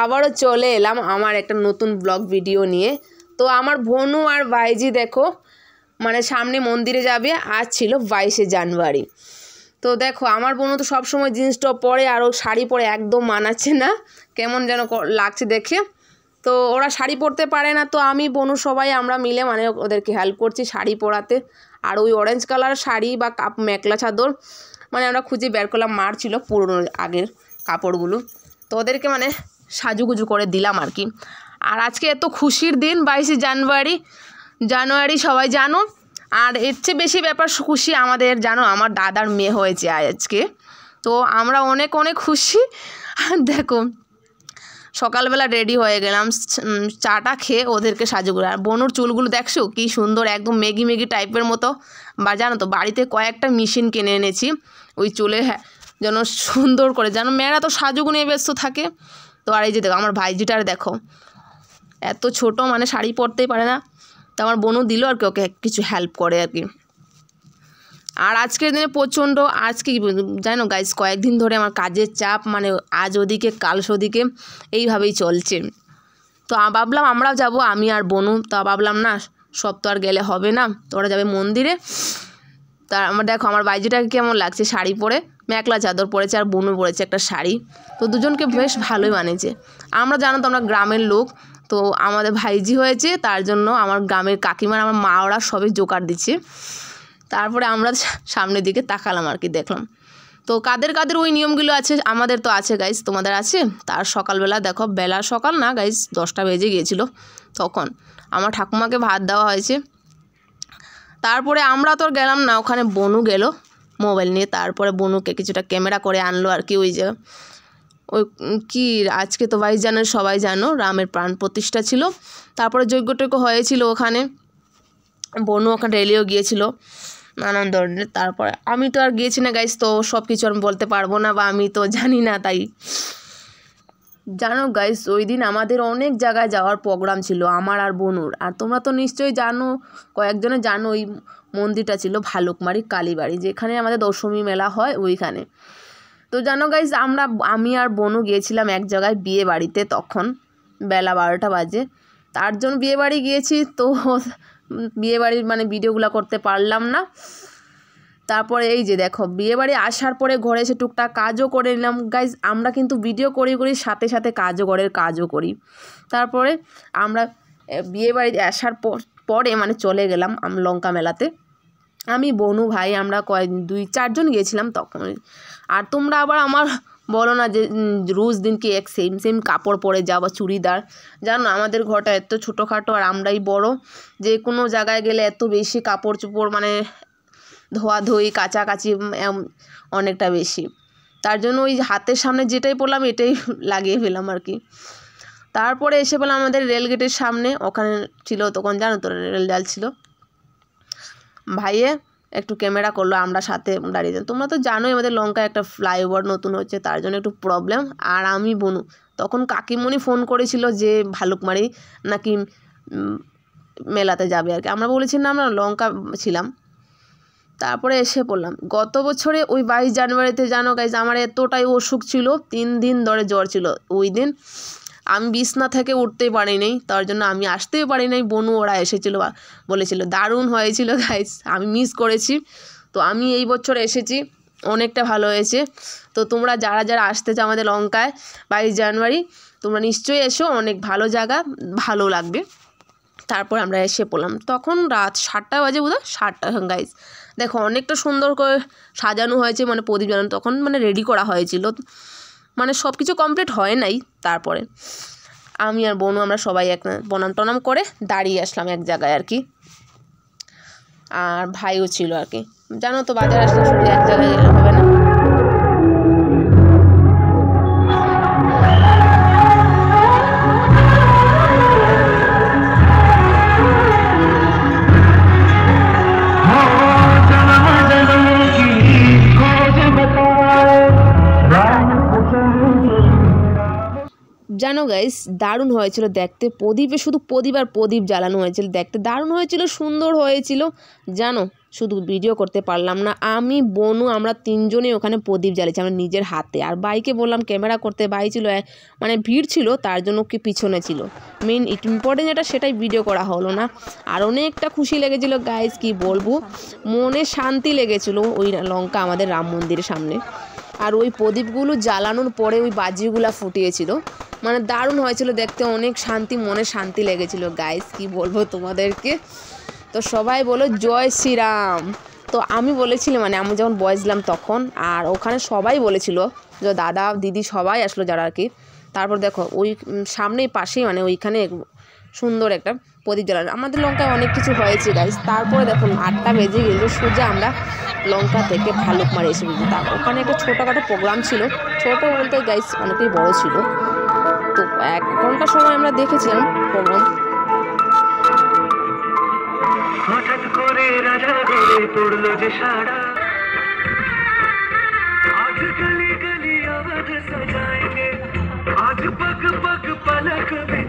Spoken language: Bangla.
আবারও চলে এলাম আমার একটা নতুন ব্লগ ভিডিও নিয়ে। তো আমার বোনু আর ভাইজি দেখো মানে সামনে মন্দিরে যাবে, আজ ছিল 22শে জানুয়ারি। তো দেখো আমার বোনু তো সবসময় জিন্স টপ পরে আর ও শাড়ি পরে একদম মানাচ্ছে না, কেমন যেন লাগছে দেখে। তো ওরা শাড়ি পরতে পারে না, তো আমি বোনু সবাই আমরা মিলে মানে ওদেরকে হেল্প করছি শাড়ি পরাতে। আর ওই অরেঞ্জ কালার শাড়ি বা মেখলা চাদর মানে আমরা খুঁজে বের করলাম, মার ছিল পুরনো আগের কাপড়গুলো, তো ওদেরকে মানে সাজুগুজু করে দিলাম আর কি। আর আজকে এত খুশির দিন 22শে জানুয়ারি সবাই জানো। আর এর চেয়ে বেশি ব্যাপার খুশি আমাদের জানো, আমার দাদার মেয়ে হয়েছে আজকে, তো আমরা অনেক অনেক খুশি। আর দেখো সকালবেলা রেডি হয়ে গেলাম, চাটা খেয়ে ওদেরকে সাজুগুলো। আর বোনুর চুলগুলো দেখছো কি সুন্দর, একদম মেগি মেগি টাইপের মতো। বা জানো তো বাড়িতে কয়েকটা মেশিন কিনে এনেছি ওই চুলে যেন সুন্দর করে, যেন মেয়েরা তো সাজুগু নিয়ে ব্যস্ত থাকে। তো আর এই যে দেখো আমার ভাইজিটার দেখো এত ছোট, মানে শাড়ি পরতেই পারে না, তো আমার বোনও দিল আর কি, ওকে কিছু হেল্প করে আর কি। আর আজকের দিনে প্রচণ্ড আজকে জানো গাইজ কয়েকদিন ধরে আমার কাজের চাপ, মানে আজ ওদিকে কাল ওদিকে এইভাবেই চলছে। তো ভাবলাম আমরাও যাব, আমি আর বোনু। তা ভাবলাম না সব তো আর গেলে হবে না, তো ওরা যাবে মন্দিরে। তা আমার দেখো আমার বাইজিটাকে কেমন লাগছে শাড়ি পরে, মেখলা চাদর পরেছে আর বোনু পরেছে একটা শাড়ি, তো দুজনকে বেশ ভালোই মানেছে। আমরা জানো তো আমরা গ্রামের লোক, তো আমাদের ভাইজি হয়েছে তার জন্য আমার গ্রামের কাকিমার আমার মা ওরা সবই জোগাড় দিচ্ছে। তারপরে আমরা সামনের দিকে তাকালাম আর কি, দেখলাম তো কাদের কাদের ওই নিয়মগুলো আছে, আমাদের তো আছে গাইজ, তোমাদের আছে। তার সকালবেলা দেখো, বেলা সকাল না গাইজ 10টা বেজে গিয়েছিল, তখন আমার ঠাকুমাকে ভাত দেওয়া হয়েছে। তারপরে আমরা তো আর গেলাম না, ওখানে বোনু গেল মোবাইল নিয়ে। তারপরে বোনুকে কিছুটা ক্যামেরা করে আনলো আর কি। ওই যে ওই কি আজকে তো ভাইজানের সবাই জানো রামের প্রাণ প্রতিষ্ঠা ছিল, তারপরে যজ্ঞটজ্ঞ হয়েছিল ওখানে, বোনু ওখানে রেলিও গিয়েছিল নানান ধরনের। তারপরে আমি তো আর গিয়েছি না গাইজ, তো সব কিছু আমি বলতে পারবো না বা আমি তো জানি না। তাই জানো গাইজ ওই দিন আমাদের অনেক জায়গায় যাওয়ার প্রোগ্রাম ছিল আমার আর বোনুর। আর তোমরা তো নিশ্চয়ই জানো, কয়েকজনে জানো, ওই মন্দিরটা ছিল ভালুকমারি কালীবাড়ি, যেখানে আমাদের দশমী মেলা হয় ওইখানে। তো জানো গাইজ আমি আর বোনু গিয়েছিলাম এক জায়গায় বিয়ে বাড়িতে, তখন বেলা 12টা বাজে। তার জন্য বিয়ে বাড়ি গিয়েছি, তো বিয়ে বাড়ির মানে ভিডিওগুলো করতে পারলাম না। তারপরে এই যে দেখো বিয়েবাড়ি আসার পরে ঘরে এসে টুকটাক কাজও করে নিলাম গাইজ। আমরা কিন্তু ভিডিও করি সাথে সাথে ঘরের কাজও করি। তারপরে আমরা বিয়েবাড়ি আসার পরে মানে চলে গেলাম লঙ্কা মেলাতে, আমি বোনু ভাই আমরা 2-4 জন গিয়েছিলাম তখন। আর তোমরা আবার আমার বলো না যে রোজ দিন কি এক সেম কাপড় পরে যাও বা চুড়িদার, জানো আমাদের ঘরটা এত ছোটোখাটো আর আমরাই বড়, যে কোনো জায়গায় গেলে এত বেশি কাপড় চোপড় মানে ধোয়াধুয়ি কাচাকাচি অনেকটা বেশি। তার জন্য ওই হাতের সামনে যেটাই পরলাম এটাই লাগিয়ে ফেলাম আর কি। তারপরে এসে পেলাম আমাদের রেলগেটের সামনে, ওখানে ছিল তখন জানো তো রেল ছিল। ভাইয়ে একটু ক্যামেরা করলো, আমরা সাথে দাঁড়িয়ে। তোমরা তো জানোই আমাদের লঙ্কায় একটা ফ্লাইওভার নতুন হচ্ছে, তার জন্য একটু প্রবলেম। আর আমি বোনু তখন কাকিমণি ফোন করেছিল যে ভালুকমারি নাকি মেলাতে যাবে আর কি, আমরা বলেছি না আমরা লঙ্কা ছিলাম। তারপরে এসে পড়লাম গত বছরে ওই 22 জানুয়ারিতে জানো গাইজ আমার এতটাই অসুখ ছিল, 3 দিন ধরে জ্বর ছিল। ওই দিন আমি বিছনা থেকে উঠতেই পারিনি, তার জন্য আমি আসতেই পারি নাই। বোনু ওরা এসেছিলো, বলেছিল দারুণ হয়েছিল গাইজ, আমি মিস করেছি। তো আমি এই বছর এসেছি, অনেকটা ভালো হয়েছে। তো তোমরা যারা আসতে চাও আমাদের লঙ্কায় 22 জানুয়ারি, তোমরা নিশ্চয়ই এসো, অনেক ভালো জায়গা, ভালো লাগবে। তারপর আমরা এসে পড়লাম, তখন রাত 7টা বাজে বোধহয়, 7টা গাইজ। দেখো অনেকটা সুন্দর করে সাজানো হয়েছে, মানে প্রদীপ জ্বালানো তখন মানে রেডি করা হয়েছিল, মানে সব কিছু কমপ্লিট হয় নাই। তারপরে আমি আর বোনু আমরা সবাই এক প্রণাম টনাম করে দাঁড়িয়ে আসলাম এক জায়গায় আর কি। আর ভাইও ছিল আর কি, জানো তো বাজার আসলে শুধু এক জায়গায় গেলে হবে না। জানো গাইস দারুণ হয়েছিল দেখতে, প্রদীপে শুধু প্রদীপ আর প্রদীপ জ্বালানো হয়েছিল, দেখতে দারুণ হয়েছিল, সুন্দর হয়েছিল জানো। শুধু ভিডিও করতে পারলাম না। আমি বনু আমরা তিনজনেই ওখানে প্রদীপ জ্বালিয়েছি আমরা নিজের হাতে। আর বাইকে বললাম ক্যামেরা করতে, বাই ছিল মানে ভিড় ছিল তার জন্য কি পিছনে ছিল, মেন ইম্পর্টেন্ট যেটা সেটাই ভিডিও করা হলো না। আর অনেকটা খুশি লেগেছিলো গাইজ, কি বলবো, মনে শান্তি লেগেছিলো ওই লঙ্কা আমাদের রাম মন্দিরের সামনে। আর ওই প্রদীপগুলো জ্বালানোর পরে ওই বাজিগুলো ফুটিয়েছিল, মানে দারুণ হয়েছিল দেখতে, অনেক শান্তি, মনে শান্তি লেগেছিলো গাইজ, কি বলবো তোমাদেরকে। তো সবাই বলো জয় শ্রীরাম। তো আমি বলেছিলাম, মানে আমি যখন বয়সলাম তখন, আর ওখানে সবাই বলেছিল, যে দাদা দিদি সবাই আসলো যারা আর কি। তারপর দেখো ওই সামনেই পাশেই মানে ওইখানে সুন্দর একটা প্রদীপ জ্বালানো। আমাদের লঙ্কায় অনেক কিছু হয়েছে গাইজ। তারপরে দেখুন 8টা বেজে গেল, সোজা আমরা লঙ্কা থেকে ভালুকমারি এসে বুঝি। তার ওখানে একটা ছোটোখাটো প্রোগ্রাম ছিল, ছোটো বলতে গাইজ অনেকটাই বড় ছিল। তো 1 ঘন্টা সময় আমরা দেখেছিলাম প্রোগ্রাম। হঠাৎ করে রাজা গলে পড়লো যে সারা, আজ গলি গলি আওয়াজ সজাएंगे, आज पग पग पलक भी